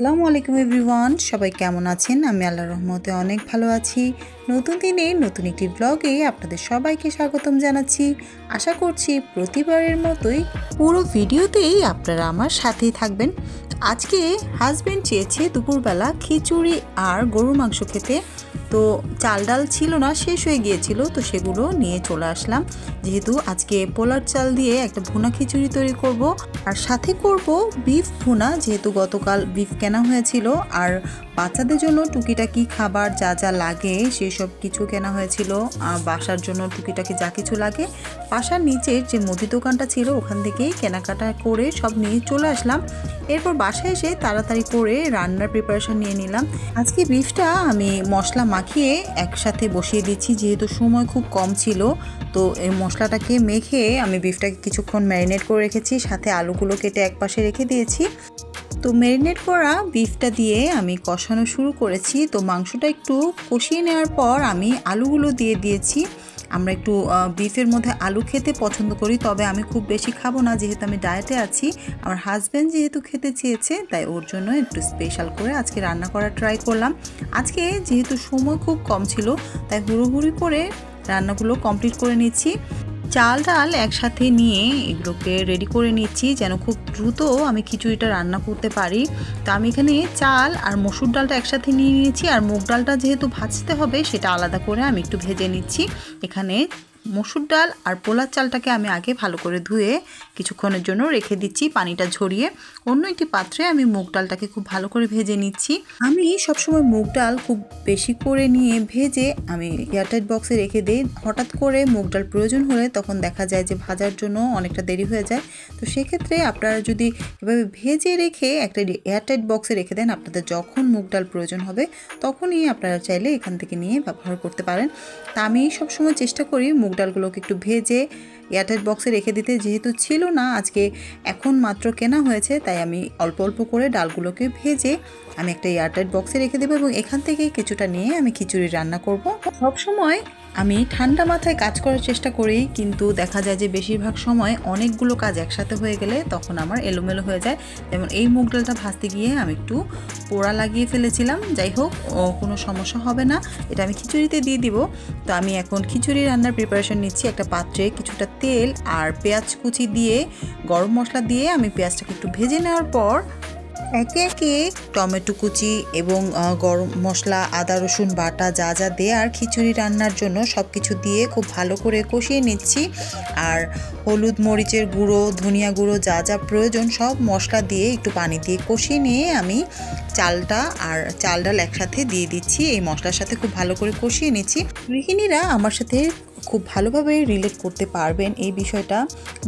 আসসালামু আলাইকুম এভরিওয়ান, সবাই কেমন আছেন? আমি আল্লাহর রহমতে অনেক ভালো আছি। নতুন দিনে নতুন একটি ব্লগে আপনাদের সবাইকে স্বাগতম জানাচ্ছি। আশা করছি প্রতিবারের মতোই পুরো ভিডিওতেই আপনারা আমার সাথেই থাকবেন। আজকে হাজবেন্ড চেয়েছে দুপুরবেলা খিচুড়ি আর গরুর মাংস খেতে। তো চাল ডাল ছিল না, শেষ হয়ে গিয়েছিল, তো সেগুলো নিয়ে চলে আসলাম। যেহেতু আজকে পোলার চাল দিয়ে একটা ভুনা খিচুড়ি তৈরি করব, আর সাথে করব বিফ ভুনা, যেহেতু গতকাল বিফ কেনা হয়েছিল। আর বাচ্চাদের জন্য টুকিটাকি খাবার যা যা লাগে সেসব কিছু কেনা হয়েছিল। বাসার জন্য টুকিটাকি যা কিছু লাগে বাসার নিচের যে মুদি দোকানটা ছিল ওখান থেকেই কেনাকাটা করে সব নিয়ে চলে আসলাম। এরপর বাসায় এসে তাড়াতাড়ি করে রান্নার প্রিপারেশন নিয়ে নিলাম। আজকে বিফটা আমি মশলা মাখিয়ে একসাথে বসিয়ে দিচ্ছি, যেহেতু সময় খুব কম ছিল। তো এই মশলাটাকে মেখে আমি বিফটাকে কিছুক্ষণ ম্যারিনেট করে রেখেছি, সাথে আলুগুলো কেটে একপাশে রেখে দিয়েছি। তো ম্যারিনেট করা বিফটা দিয়ে আমি কষানো শুরু করেছি। তো মাংসটা একটু কষিয়ে নেওয়ার পর আমি আলুগুলো দিয়ে দিয়েছি। আমরা একটু বিফের মধ্যে আলু খেতে পছন্দ করি, তবে আমি খুব বেশি খাবো না, যেহেতু আমি ডায়েটে আছি। আমার হাজব্যান্ড যেহেতু খেতে চেয়েছে, তাই ওর জন্য একটু স্পেশাল করে আজকে রান্না করার ট্রাই করলাম। আজকে যেহেতু সময় খুব কম ছিল, তাই হুড়োহুড়ি করে রান্নাগুলো কমপ্লিট করে নিচ্ছি। চাল ডাল একসাথে নিয়ে এগুলোকে রেডি করে নিচ্ছি, যেন খুব দ্রুত আমি খিচুড়িটা রান্না করতে পারি। তো আমি এখানে চাল আর মসুর ডালটা একসাথে নিয়ে নিয়েছি, আর মুগ ডালটা যেহেতু ভাজতে হবে সেটা আলাদা করে আমি একটু ভেজে নিচ্ছি। এখানে মসুর ডাল আর পোলার চালটাকে আমি আগে ভালো করে ধুয়ে কিছুক্ষণের জন্য রেখে দিচ্ছি পানিটা ঝরিয়ে। অন্য একটি পাত্রে আমি মুগ ডালটাকে খুব ভালো করে ভেজে নিচ্ছি। আমি সবসময় মুগ ডাল খুব বেশি করে নিয়ে ভেজে আমি এয়ারটাইট বক্সে রেখে দিই। হঠাৎ করে মুগ ডাল প্রয়োজন হলে তখন দেখা যায় যে ভাজার জন্য অনেকটা দেরি হয়ে যায়। তো সেক্ষেত্রে আপনারা যদি এভাবে ভেজে রেখে একটা এয়ারটাইট বক্সে রেখে দেন, আপনাদের যখন মুগ ডাল প্রয়োজন হবে তখনই আপনারা চাইলে এখান থেকে নিয়ে ব্যবহার করতে পারেন। তা আমি সবসময় চেষ্টা করি মুগ ডালগুলোকে একটু ভেজে এয়ারটাইট বক্সে রেখে দিতে। যেহেতু ছিল না আজকে, এখন মাত্র কেনা হয়েছে, তাই আমি অল্প অল্প করে ডালগুলোকে ভেজে আমি একটা এয়ারটাইট বক্সে রেখে দেবো এবং এখান থেকে কিছুটা নিয়ে আমি খিচুড়ি রান্না করব। সবসময় আমি ঠান্ডা মাথায় কাজ করার চেষ্টা করি, কিন্তু দেখা যায় যে বেশিরভাগ সময় অনেকগুলো কাজ একসাথে হয়ে গেলে তখন আমার এলোমেলো হয়ে যায়। যেমন এই মুগ ডালটা ভাজতে গিয়ে আমি একটু পোড়া লাগিয়ে ফেলেছিলাম। যাই হোক, কোনো সমস্যা হবে না, এটা আমি খিচুড়িতে দিয়ে দিব। তো আমি এখন খিচুড়ি রান্নার প্রিপারেশন নিচ্ছি। একটা পাত্রে কিছুটা তেল আর পেঁয়াজ কুচি দিয়ে গরম মশলা দিয়ে আমি পেঁয়াজটাকে একটু ভেজে নেওয়ার পর একে একে টমেটো কুচি এবং গরম মশলা, আদা রসুন বাটা যা যা দেওয়ার খিচুড়ি রান্নার জন্য সব কিছু দিয়ে খুব ভালো করে কষিয়ে নিচ্ছি। আর হলুদ, মরিচের গুঁড়ো, ধনিয়া গুঁড়ো যা যা প্রয়োজন সব মশলা দিয়ে একটু পানি দিয়ে কষিয়ে নিয়ে আমি চালটা আর চাল ডাল একসাথে দিয়ে দিচ্ছি। এই মশলার সাথে খুব ভালো করে কষিয়ে নিচ্ছি। গৃহিণীরা আমার সাথে খুব ভালোভাবে রিলেট করতে পারবেন এই বিষয়টা।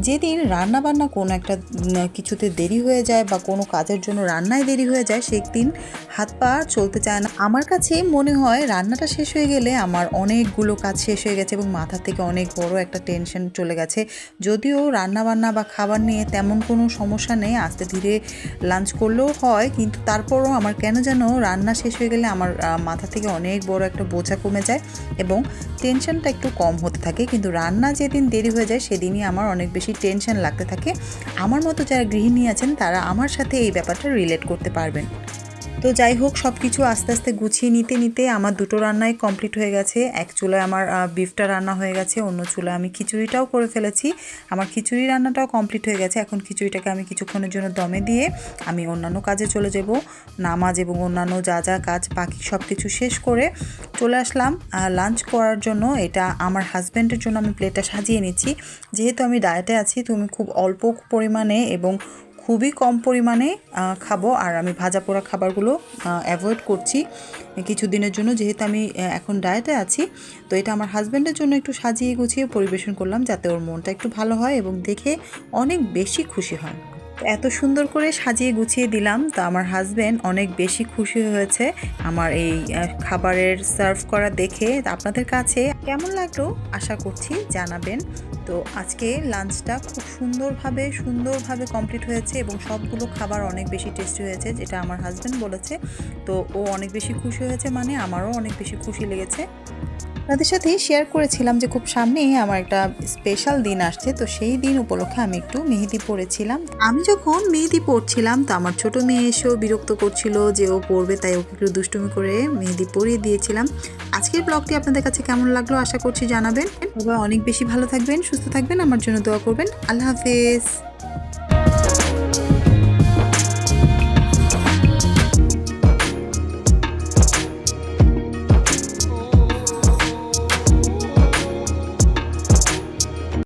যেদিন রান্না বান্না কোনো একটা কিছুতে দেরি হয়ে যায় বা কোনো কাজের জন্য রান্নায় দেরি হয়ে যায়, সেই দিন হাত পা চলতে চায় না। আমার কাছে মনে হয় রান্নাটা শেষ হয়ে গেলে আমার অনেকগুলো কাজ শেষ হয়ে গেছে এবং মাথা থেকে অনেক বড় একটা টেনশন চলে গেছে। যদিও রান্না বান্না বা খাবার নিয়ে তেমন কোনো সমস্যা নেই, আস্তে ধীরে লাঞ্চ করলেও হয়, কিন্তু তারপরও আমার কেন যেন রান্না শেষ হয়ে গেলে আমার মাথা থেকে অনেক বড় একটা বোঝা কমে যায় এবং টেনশনটা একটু কম হতে থাকে। কিন্তু রান্না যেদিন দেরি হয়ে যায় সেদিনই আমার অনেক বেশি টেনশন লাগতে থাকে। আমার মতো যারা গৃহিণী আছেন তারা আমার সাথে এই ব্যাপারটা রিলেট করতে পারবেন। তো যাই হোক, সব কিছু আস্তে আস্তে গুছিয়ে নিতে নিতে আমার দুটো রান্নাই কমপ্লিট হয়ে গেছে। এক চুলায় আমার বিফটা রান্না হয়ে গেছে, অন্য চুলায় আমি খিচুড়িটাও করে ফেলেছি। আমার খিচুড়ি রান্নাটাও কমপ্লিট হয়ে গেছে। এখন খিচুড়িটাকে আমি কিছুক্ষণের জন্য দমে দিয়ে আমি অন্যান্য কাজে চলে যাব। নামাজ এবং অন্যান্য যা যা কাজ বাকি সব কিছু শেষ করে চলে আসলাম লাঞ্চ করার জন্য। এটা আমার হাজব্যান্ডের জন্য আমি প্লেটটা সাজিয়ে নিচ্ছি। যেহেতু আমি ডায়েটে আছি, তো আমি খুব অল্প পরিমাণে এবং খুবই কম পরিমাণে খাবো, আর আমি ভাজা পোড়া খাবারগুলো অ্যাভয়েড করছি কিছুদিনের জন্য, যেহেতু আমি এখন ডায়েটে আছি। তো এটা আমার হাজব্যান্ডের জন্য একটু সাজিয়ে গুছিয়ে পরিবেশন করলাম, যাতে ওর মনটা একটু ভালো হয় এবং দেখে অনেক বেশি খুশি হয়। এত সুন্দর করে সাজিয়ে গুছিয়ে দিলাম, তো আমার হাজব্যান্ড অনেক বেশি খুশি হয়েছে আমার এই খাবারের সার্ভ করা দেখে। আপনাদের কাছে কেমন লাগলো আশা করছি জানাবেন। তো আজকে লাঞ্চটা খুব সুন্দরভাবে কমপ্লিট হয়েছে এবং সবগুলো খাবার অনেক বেশি টেস্টি হয়েছে, যেটা আমার হাজব্যান্ড বলেছে। তো ও অনেক বেশি খুশি হয়েছে, মানে আমারও অনেক বেশি খুশি লেগেছে। তাদের সাথে শেয়ার করেছিলাম যে খুব সামনেই আমার একটা স্পেশাল দিন আসছে, তো সেই দিন উপলক্ষে আমি একটু মেহেদি পরেছিলাম। আমি যখন মেহেদি পরছিলাম তো আমার ছোট মেয়ে এসেও বিরক্ত করছিল যে ও পরবে, তাই ওকে একটু দুষ্টুমি করে মেহেদি পরিয়ে দিয়েছিলাম। আজকের ব্লগটি আপনাদের কাছে কেমন লাগলো আশা করছি জানাবেন। সবাই অনেক বেশি ভালো থাকবেন, সুস্থ থাকবেন, আমার জন্য দোয়া করবেন। আল্লাহ হাফেজ।